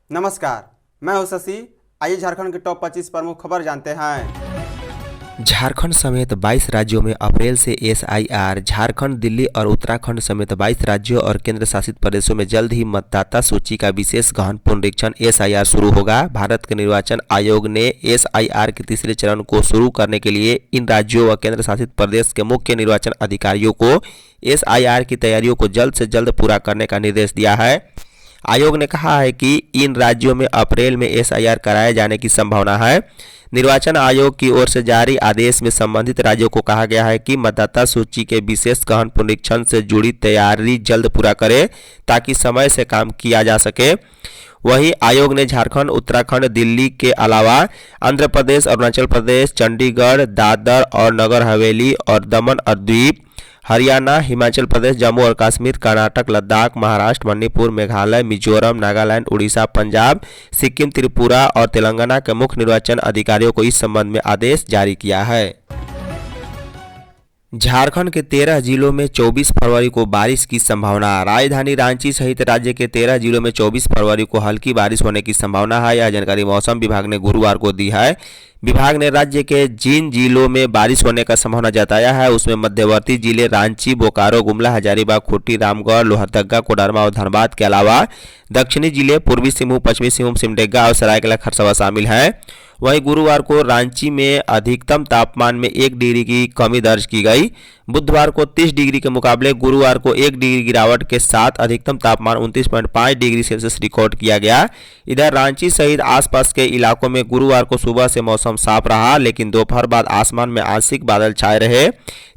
नमस्कार, मैं हूं शशि। आइए झारखंड की टॉप 25 प्रमुख खबर जानते हैं। झारखंड समेत 22 राज्यों में अप्रैल से एसआईआर। झारखंड, दिल्ली और उत्तराखंड समेत 22 राज्यों और केंद्र शासित प्रदेशों में जल्द ही मतदाता सूची का विशेष गहन पुनरीक्षण एसआईआर शुरू होगा। भारत के निर्वाचन आयोग ने एसआईआर के तीसरे चरण को शुरू करने के लिए इन राज्यों व केंद्र शासित प्रदेश के मुख्य निर्वाचन अधिकारियों को एसआईआर की तैयारियों को जल्द से जल्द पूरा करने का निर्देश दिया है। आयोग ने कहा है कि इन राज्यों में अप्रैल में एसआईआर कराए जाने की संभावना है। निर्वाचन आयोग की ओर से जारी आदेश में संबंधित राज्यों को कहा गया है कि मतदाता सूची के विशेष गहन पुनरीक्षण से जुड़ी तैयारी जल्द पूरा करें ताकि समय से काम किया जा सके। वहीं आयोग ने झारखंड, उत्तराखंड, दिल्ली के अलावा आंध्र प्रदेश, अरुणाचल प्रदेश, चंडीगढ़, दादर और नगर हवेली और दमन और द्वीप, हरियाणा, हिमाचल प्रदेश, जम्मू और कश्मीर, कर्नाटक, लद्दाख, महाराष्ट्र, मणिपुर, मेघालय, मिजोरम, नागालैंड, उड़ीसा, पंजाब, सिक्किम, त्रिपुरा और तेलंगाना के मुख्य निर्वाचन अधिकारियों को इस संबंध में आदेश जारी किया है। झारखंड के 13 जिलों में 24 फरवरी को बारिश की संभावना। राजधानी रांची सहित राज्य के 13 जिलों में 24 फरवरी को हल्की बारिश होने की संभावना है। यह जानकारी मौसम विभाग ने गुरुवार को दी है। विभाग ने राज्य के जिन जिलों में बारिश होने का संभावना जताया है उसमें मध्यवर्ती जिले रांची, बोकारो, गुमला, हजारीबाग, खूंटी, रामगढ़, लोहरदगा, कोडरमा और धनबाद के अलावा दक्षिणी जिले पूर्वी सिंहभूम, पश्चिमी सिंहभूम, सिमडेगा और सरायकेला खरसावां शामिल हैं। वहीं गुरुवार को रांची में अधिकतम तापमान में 1 डिग्री की कमी दर्ज की गई। बुधवार को 30 डिग्री के मुकाबले गुरुवार को 1 डिग्री गिरावट के साथ अधिकतम तापमान 29.5 डिग्री सेल्सियस रिकॉर्ड किया गया। इधर रांची सहित आसपास के इलाकों में गुरुवार को सुबह से मौसम साफ रहा, लेकिन दोपहर बाद आसमान में आंशिक बादल छाए रहे।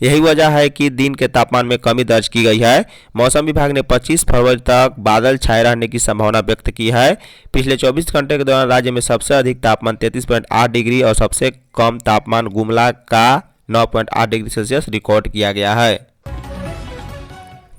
यही वजह है कि दिन के तापमान में कमी दर्ज की गई है। मौसम विभाग ने 25 फरवरी तक बादल छाए रहने की संभावना व्यक्त की है। पिछले 24 घंटे के दौरान राज्य में सबसे अधिक तापमान 33.8 डिग्री और सबसे कम तापमान गुमला का 9.8 डिग्री सेल्सियस रिकॉर्ड किया गया है।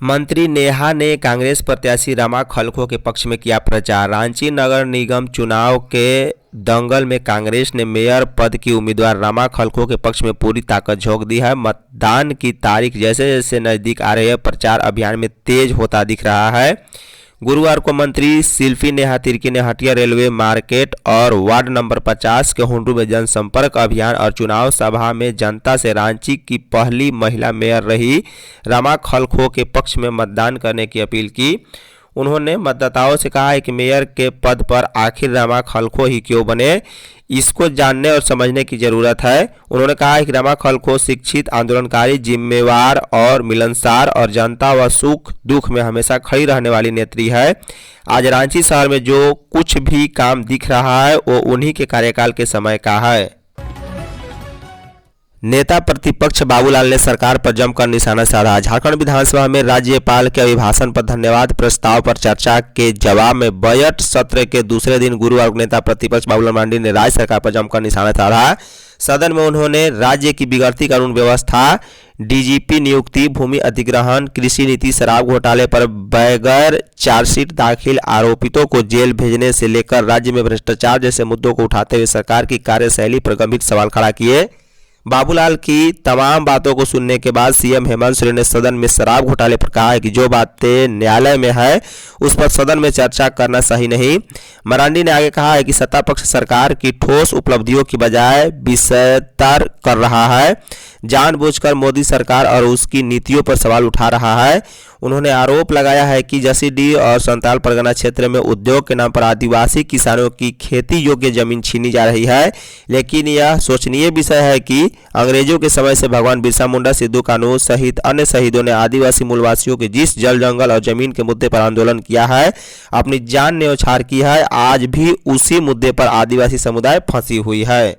मंत्री नेहा ने कांग्रेस प्रत्याशी रमा खलखो के पक्ष में किया प्रचार। रांची नगर निगम चुनाव के दंगल में कांग्रेस ने मेयर पद की उम्मीदवार रमा खलखो के पक्ष में पूरी ताकत झोंक दी है। मतदान की तारीख जैसे जैसे नजदीक आ रही है, प्रचार अभियान में तेज होता दिख रहा है। गुरुवार को मंत्री शिल्पी नेहा तिर्की ने हटिया रेलवे मार्केट और वार्ड नंबर 50 के हुंडरू में जनसंपर्क अभियान और चुनाव सभा में जनता से रांची की पहली महिला मेयर रही रमा खलखो के पक्ष में मतदान करने की अपील की। उन्होंने मतदाताओं से कहा है कि मेयर के पद पर आखिर रमा खलखो ही क्यों बने, इसको जानने और समझने की जरूरत है। उन्होंने कहा है कि रमा खलखो शिक्षित, आंदोलनकारी, जिम्मेवार और मिलनसार और जनता व सुख दुख में हमेशा खड़ी रहने वाली नेत्री है। आज रांची शहर में जो कुछ भी काम दिख रहा है वो उन्हीं के कार्यकाल के समय का है। नेता प्रतिपक्ष बाबूलाल ने सरकार पर जमकर निशाना साधा। झारखंड विधानसभा में राज्यपाल के अभिभाषण पर धन्यवाद प्रस्ताव पर चर्चा के जवाब में बजट सत्र के दूसरे दिन गुरुवार को नेता प्रतिपक्ष बाबूलाल मरांडी ने राज्य सरकार पर जमकर निशाना साधा। सदन में उन्होंने राज्य की बिगड़ती कानून व्यवस्था, डीजीपी नियुक्ति, भूमि अधिग्रहण, कृषि नीति, शराब घोटाले पर बगैर चार्जशीट दाखिल आरोपितों को जेल भेजने से लेकर राज्य में भ्रष्टाचार जैसे मुद्दों को उठाते हुए सरकार की कार्यशैली पर गंभीर सवाल खड़ा किए। बाबूलाल की तमाम बातों को सुनने के बाद सीएम हेमंत सोरेन ने सदन में शराब घोटाले पर कहा है कि जो बातें न्यायालय में है उस पर सदन में चर्चा करना सही नहीं। मरांडी ने आगे कहा है कि सत्ता पक्ष सरकार की ठोस उपलब्धियों की बजाय विषयतर कर रहा है, जानबूझकर मोदी सरकार और उसकी नीतियों पर सवाल उठा रहा है। उन्होंने आरोप लगाया है कि जसीडीह और संताल परगना क्षेत्र में उद्योग के नाम पर आदिवासी किसानों की खेती योग्य जमीन छीनी जा रही है। लेकिन यह सोचनीय विषय है कि अंग्रेजों के समय से भगवान बिरसा मुंडा, सिद्धू कानू सहित अन्य शहीदों ने आदिवासी मूलवासियों के जिस जल, जंगल और जमीन के मुद्दे पर आंदोलन किया है, अपनी जान न्यौछावर की है, आज भी उसी मुद्दे पर आदिवासी समुदाय फंसी हुई है।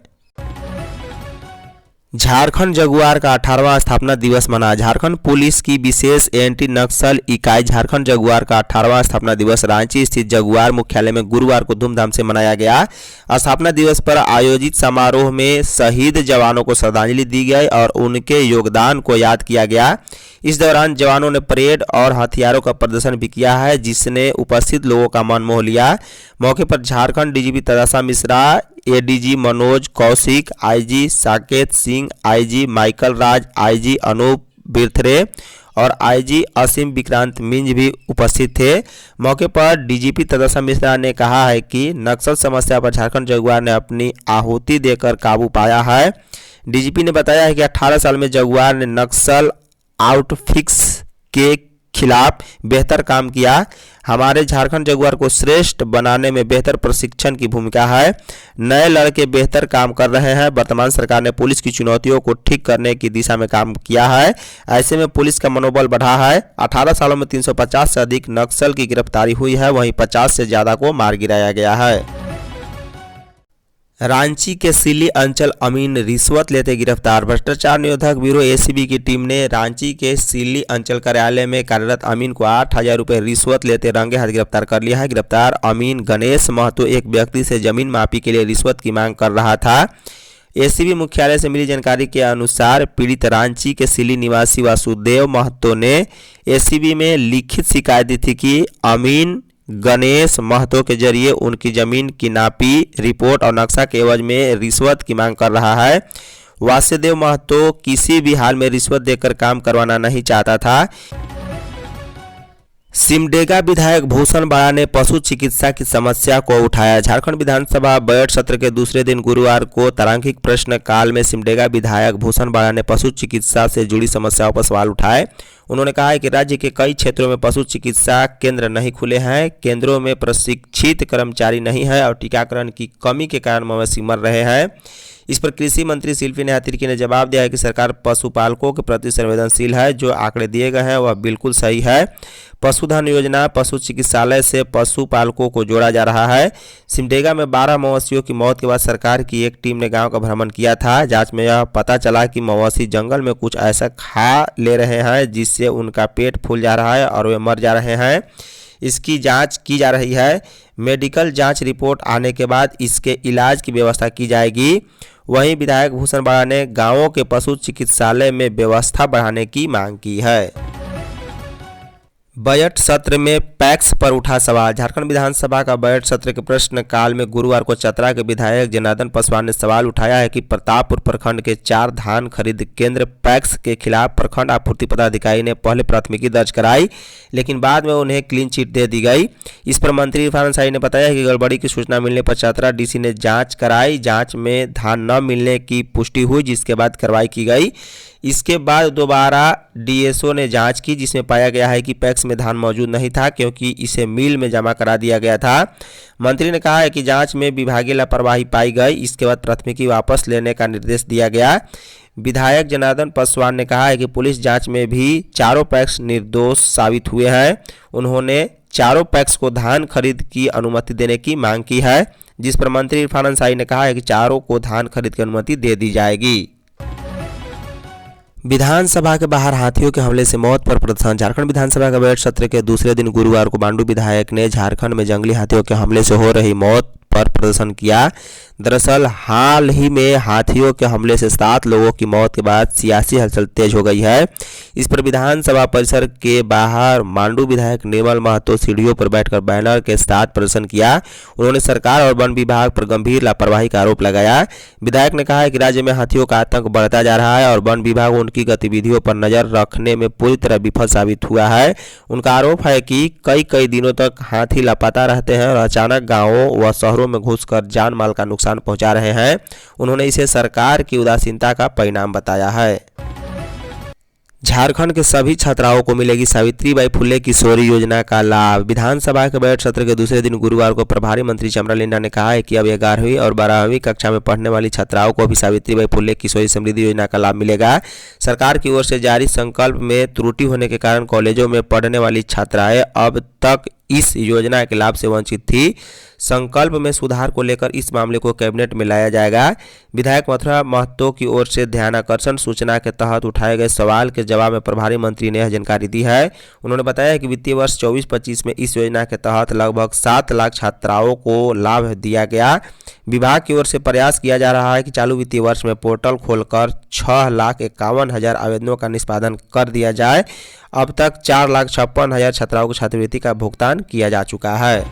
झारखंड जगुआर का 18वां स्थापना दिवस मना। झारखंड पुलिस की विशेष एंटी नक्सल इकाई झारखंड जगुआर का 18वां स्थापना दिवस रांची स्थित जगुआर मुख्यालय में गुरुवार को धूमधाम से मनाया गया। स्थापना दिवस पर आयोजित समारोह में शहीद जवानों को श्रद्धांजलि दी गई और उनके योगदान को याद किया गया। इस दौरान जवानों ने परेड और हथियारों का प्रदर्शन भी किया है, जिसने उपस्थित लोगों का मन मोह लिया। मौके पर Jharkhand DGP Tadasha Mishra, ADG Manoj Kaushik, IG Saket Singh, IG Michael Raj, IG Anup Birthare और आईजी असीम विक्रांत मिंज भी उपस्थित थे। मौके पर डीजीपी तदसा मिश्रा ने कहा है कि नक्सल समस्या पर झारखंड जगुआर ने अपनी आहुति देकर काबू पाया है। डीजीपी ने बताया है कि 18 साल में जगुआर ने नक्सल आउटफिक्स के खिलाफ बेहतर काम किया। हमारे झारखंड जगुआर को श्रेष्ठ बनाने में बेहतर प्रशिक्षण की भूमिका है। नए लड़के बेहतर काम कर रहे हैं। वर्तमान सरकार ने पुलिस की चुनौतियों को ठीक करने की दिशा में काम किया है। ऐसे में पुलिस का मनोबल बढ़ा है। 18 सालों में 350 से अधिक नक्सल की गिरफ्तारी हुई है, वहीं 50 से ज़्यादा को मार गिराया गया है। रांची के सिल्ली अंचल अमीन रिश्वत लेते गिरफ्तार। भ्रष्टाचार निरोधक ब्यूरो एसीबी की टीम ने रांची के सिल्ली अंचल कार्यालय में कार्यरत अमीन को 8,000 रुपये रिश्वत लेते रंगे हाथ गिरफ्तार कर लिया है। गिरफ्तार अमीन गणेश महतो एक व्यक्ति से जमीन मापी के लिए रिश्वत की मांग कर रहा था। एसीबी मुख्यालय से मिली जानकारी के अनुसार पीड़ित रांची के सिल्ली निवासी वासुदेव महतो ने एसीबी में लिखित शिकायत दी थी कि अमीन गणेश महतो के जरिए उनकी जमीन की नापी रिपोर्ट और नक्शा के एवज में रिश्वत की मांग कर रहा है। वासुदेव महतो किसी भी हाल में रिश्वत देकर काम करवाना नहीं चाहता था। सिमडेगा विधायक भूषण बड़ा ने पशु चिकित्सा की समस्या को उठाया। झारखंड विधानसभा बजट सत्र के दूसरे दिन गुरुवार को तारांकिक प्रश्न काल में सिमडेगा विधायक भूषण बड़ा ने पशु चिकित्सा से जुड़ी समस्याओं पर सवाल उठाए। उन्होंने कहा है कि राज्य के कई क्षेत्रों में पशु चिकित्सा केंद्र नहीं खुले हैं, केंद्रों में प्रशिक्षित कर्मचारी नहीं है और टीकाकरण की कमी के कारण मवेशी मर रहे हैं। इस पर कृषि मंत्री शिल्पी नेहा तिर्की ने जवाब दिया है कि सरकार पशुपालकों के प्रति संवेदनशील है। जो आंकड़े दिए गए हैं वह बिल्कुल सही है। पशुधन योजना पशु चिकित्सालय से पशुपालकों को जोड़ा जा रहा है। सिमडेगा में 12 मवेशियों की मौत के बाद सरकार की एक टीम ने गांव का भ्रमण किया था। जांच में यह पता चला कि मवेशी जंगल में कुछ ऐसा खा ले रहे हैं जिससे उनका पेट फूल जा रहा है और वे मर जा रहे हैं। इसकी जांच की जा रही है। मेडिकल जांच रिपोर्ट आने के बाद इसके इलाज की व्यवस्था की जाएगी। वहीं विधायक भूषण बड़ा ने गांवों के पशु चिकित्सालय में व्यवस्था बढ़ाने की मांग की है। बजट सत्र में पैक्स पर उठा सवाल। झारखंड विधानसभा का बजट सत्र के प्रश्न काल में गुरुवार को चतरा के विधायक जनार्दन पासवान ने सवाल उठाया है कि प्रतापपुर प्रखंड के 4 धान खरीद केंद्र पैक्स के खिलाफ प्रखंड आपूर्ति पदाधिकारी ने पहले प्राथमिकी दर्ज कराई, लेकिन बाद में उन्हें क्लीन चिट दे दी गई। इस पर मंत्री इरफान अंसारी ने बताया कि गड़बड़ी की सूचना मिलने पर चतरा डीसी ने जाँच कराई। जाँच में धान न मिलने की पुष्टि हुई, जिसके बाद कार्रवाई की गई। इसके बाद दोबारा डीएसओ ने जांच की, जिसमें पाया गया है कि पैक्स में धान मौजूद नहीं था क्योंकि इसे मिल में जमा करा दिया गया था। मंत्री ने कहा है कि जांच में विभागीय लापरवाही पाई गई। इसके बाद प्राथमिकी वापस लेने का निर्देश दिया गया। विधायक जनार्दन पासवान ने कहा है कि पुलिस जांच में भी चारों पैक्स निर्दोष साबित हुए हैं। उन्होंने चारों पैक्स को धान खरीद की अनुमति देने की मांग की है, जिस पर मंत्री इरफान अंसारी ने कहा है कि चारों को धान खरीद की अनुमति दे दी जाएगी। विधानसभा के बाहर हाथियों के हमले से मौत पर प्रदर्शन। झारखंड विधानसभा के बजट सत्र के दूसरे दिन गुरुवार को मांडू विधायक ने झारखंड में जंगली हाथियों के हमले से हो रही मौत पर प्रदर्शन किया। दरअसल हाल ही में हाथियों के हमले से 7 लोगों की मौत के बाद सियासी हलचल तेज हो गई है। इस पर विधानसभा परिसर के बाहर मांडू विधायक निर्मल महतो सीढ़ियों पर बैठकर बैनर के साथ प्रदर्शन किया। उन्होंने सरकार और वन विभाग पर गंभीर लापरवाही का आरोप लगाया। विधायक ने कहा है कि राज्य में हाथियों का आतंक बढ़ता जा रहा है और वन विभाग उनकी गतिविधियों पर नजर रखने में पूरी तरह विफल साबित हुआ है। उनका आरोप है कि कई दिनों तक हाथी लापता रहते हैं और अचानक गाँवों व शहरों में घुसकर जान माल का नुकसान पहुंचा रहे हैं। उन्होंने इसे सरकार की उदासीनता का परिणाम बताया है। झारखंड के सभी छात्राओं को मिलेगी सावित्रीबाई फुले किशोरी योजना का लाभ। विधानसभा के बजट सत्र के दूसरे दिन गुरुवार को प्रभारी मंत्री चमरा लिंडा ने कहा है कि अब 11वीं और 12वीं कक्षा में पढ़ने वाली छात्राओं को भी सावित्रीबाई फुले किशोरी समृद्धि योजना का लाभ मिलेगा। सरकार की ओर से जारी संकल्प में त्रुटि होने के कारण कॉलेजों में पढ़ने वाली छात्राएं अब तक इस योजना के लाभ से वंचित थी। संकल्प में सुधार को लेकर इस मामले को कैबिनेट में लाया जाएगा। विधायक मथुरा महतो की ओर से ध्यानाकर्षण सूचना के तहत उठाए गए सवाल के जवाब में प्रभारी मंत्री ने यह जानकारी दी है। उन्होंने बताया कि वित्तीय वर्ष 24-25 में इस योजना के तहत लगभग 7 लाख छात्राओं को लाभ दिया गया। विभाग की ओर से प्रयास किया जा रहा है कि चालू वित्तीय वर्ष में पोर्टल खोलकर 6,51,000 आवेदनों का निष्पादन कर दिया जाए। अब तक 4,56,000 छात्राओं को छात्रवृत्ति का भुगतान किया जा चुका है।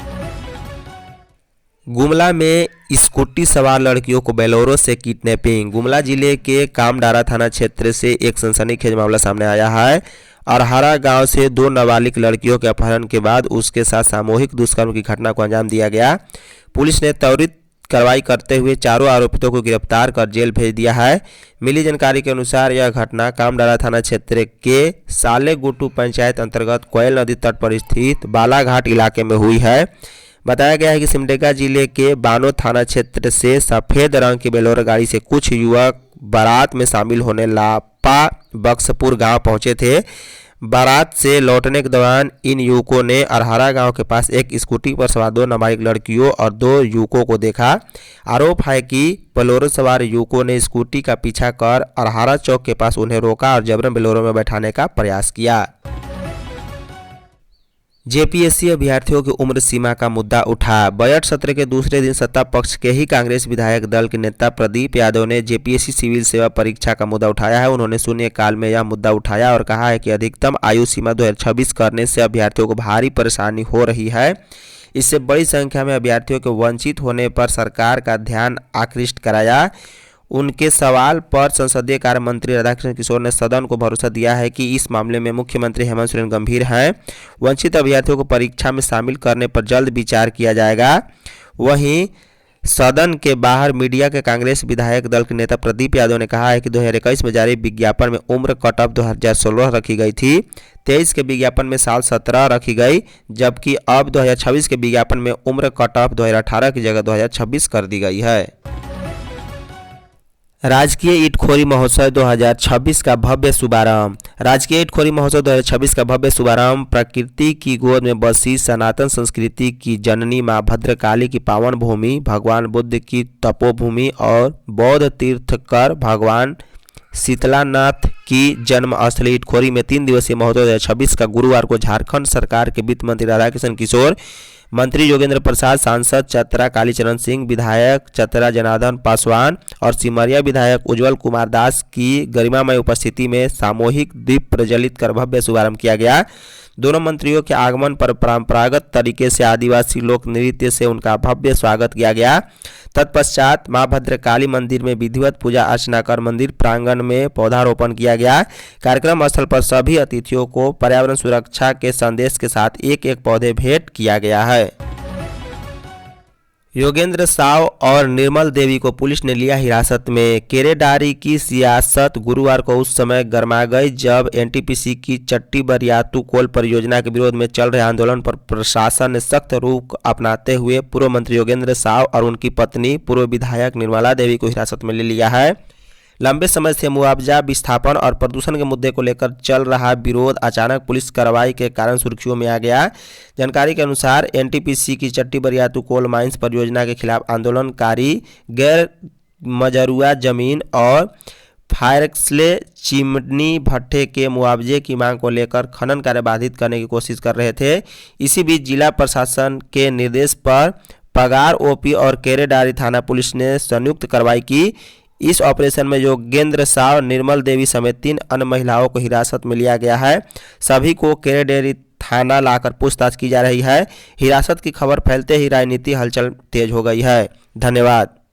गुमला में स्कूटी सवार लड़कियों को बेलोरो से किडनैपिंग। गुमला जिले के कामडारा थाना क्षेत्र से एक सनसनीखेज मामला सामने आया है। अरहरा गांव से 2 नाबालिग लड़कियों के अपहरण के बाद उसके साथ सामूहिक दुष्कर्म की घटना को अंजाम दिया गया। पुलिस ने त्वरित कार्रवाई करते हुए चारों आरोपितों को गिरफ्तार कर जेल भेज दिया है। मिली जानकारी के अनुसार यह घटना कामडारा थाना क्षेत्र के सालेगुटू पंचायत अंतर्गत कोयल नदी तट पर स्थित बालाघाट इलाके में हुई है। बताया गया है कि सिमडेगा जिले के बानो थाना क्षेत्र से सफ़ेद रंग की बेलोरो गाड़ी से कुछ युवक बारात में शामिल होने लापा बक्सपुर गांव पहुंचे थे। बारात से लौटने के दौरान इन युवकों ने अरहरा गांव के पास एक स्कूटी पर सवार 2 नाबालिग लड़कियों और 2 युवकों को देखा। आरोप है कि बोलेरो सवार युवकों ने स्कूटी का पीछा कर अरहरा चौक के पास उन्हें रोका और जबरन बोलेरो में बैठाने का प्रयास किया। जेपीएससी अभ्यर्थियों की उम्र सीमा का मुद्दा उठा। बजट सत्र के दूसरे दिन सत्ता पक्ष के ही कांग्रेस विधायक दल के नेता प्रदीप यादव ने जेपीएससी सिविल सेवा परीक्षा का मुद्दा उठाया है। उन्होंने शून्यकाल में यह मुद्दा उठाया और कहा है कि अधिकतम आयु सीमा 2026 करने से अभ्यर्थियों को भारी परेशानी हो रही है। इससे बड़ी संख्या में अभ्यर्थियों के वंचित होने पर सरकार का ध्यान आकृष्ट कराया। उनके सवाल पर संसदीय कार्य मंत्री राधाकृष्ण किशोर ने सदन को भरोसा दिया है कि इस मामले में मुख्यमंत्री हेमंत सोरेन गंभीर हैं। वंचित अभ्यर्थियों को परीक्षा में शामिल करने पर जल्द विचार किया जाएगा। वहीं सदन के बाहर मीडिया के कांग्रेस विधायक दल के नेता प्रदीप यादव ने कहा है कि 2021 में जारी विज्ञापन में उम्र कट ऑफ 2016 रखी गई थी। 23 के विज्ञापन में साल 17 रखी गई, जबकि अब 2026 के विज्ञापन में उम्र कट ऑफ 2018 की जगह 2026 कर दी गई है। राजकीय ईटखोरी महोत्सव 2026 का भव्य शुभारंभ। राजकीय ईटखोरी महोत्सव 2026 का भव्य शुभारंभ प्रकृति की गोद में बसी सनातन संस्कृति की जननी मां भद्रकाली की पावन भूमि, भगवान बुद्ध की तपोभूमि और बौद्ध तीर्थकर भगवान शीतलानाथ की जन्मस्थली ईटखोरी में 3 दिवसीय महोत्सव 2026 का गुरुवार को झारखंड सरकार के वित्त मंत्री राधाकृष्ण किशोर, मंत्री योगेंद्र प्रसाद, सांसद चतरा कालीचरण सिंह, विधायक चतरा जनार्दन पासवान और सिमरिया विधायक उज्जवल कुमार दास की गरिमामय उपस्थिति में सामूहिक दीप प्रज्वलित कर भव्य शुभारंभ किया गया। दोनों मंत्रियों के आगमन पर परंपरागत तरीके से आदिवासी लोक नृत्य से उनका भव्य स्वागत किया गया। तत्पश्चात मां भद्रकाली मंदिर में विधिवत पूजा अर्चना कर मंदिर प्रांगण में पौधारोपण किया गया। कार्यक्रम स्थल पर सभी अतिथियों को पर्यावरण सुरक्षा के संदेश के साथ एक एक पौधे भेंट किया गया है। योगेंद्र साव और निर्मल देवी को पुलिस ने लिया हिरासत में। केरेडारी की सियासत गुरुवार को उस समय गर्मा गई जब एनटीपीसी की चट्टी बरियातू कोल परियोजना के विरोध में चल रहे आंदोलन पर प्रशासन ने सख्त रुख अपनाते हुए पूर्व मंत्री योगेंद्र साव और उनकी पत्नी पूर्व विधायक निर्मला देवी को हिरासत में ले लिया है। लंबे समय से मुआवजा विस्थापन और प्रदूषण के मुद्दे को लेकर चल रहा विरोध अचानक पुलिस कार्रवाई के कारण सुर्खियों में आ गया। जानकारी के अनुसार एनटीपीसी की चट्टी बरियातू कोल माइंस परियोजना के खिलाफ आंदोलनकारी गैर मजरूआ जमीन और फायरक्सले चिमनी भट्टे के मुआवजे की मांग को लेकर खनन कार्य बाधित करने की कोशिश कर रहे थे। इसी बीच जिला प्रशासन के निर्देश पर पगार ओपी और केरेडारी थाना पुलिस ने संयुक्त कार्रवाई की। इस ऑपरेशन में योगेंद्र साव, निर्मल देवी समेत 3 अन्य महिलाओं को हिरासत में लिया गया है। सभी को केरेडारी थाना लाकर पूछताछ की जा रही है। हिरासत की खबर फैलते ही राजनीतिक हलचल तेज हो गई है। धन्यवाद।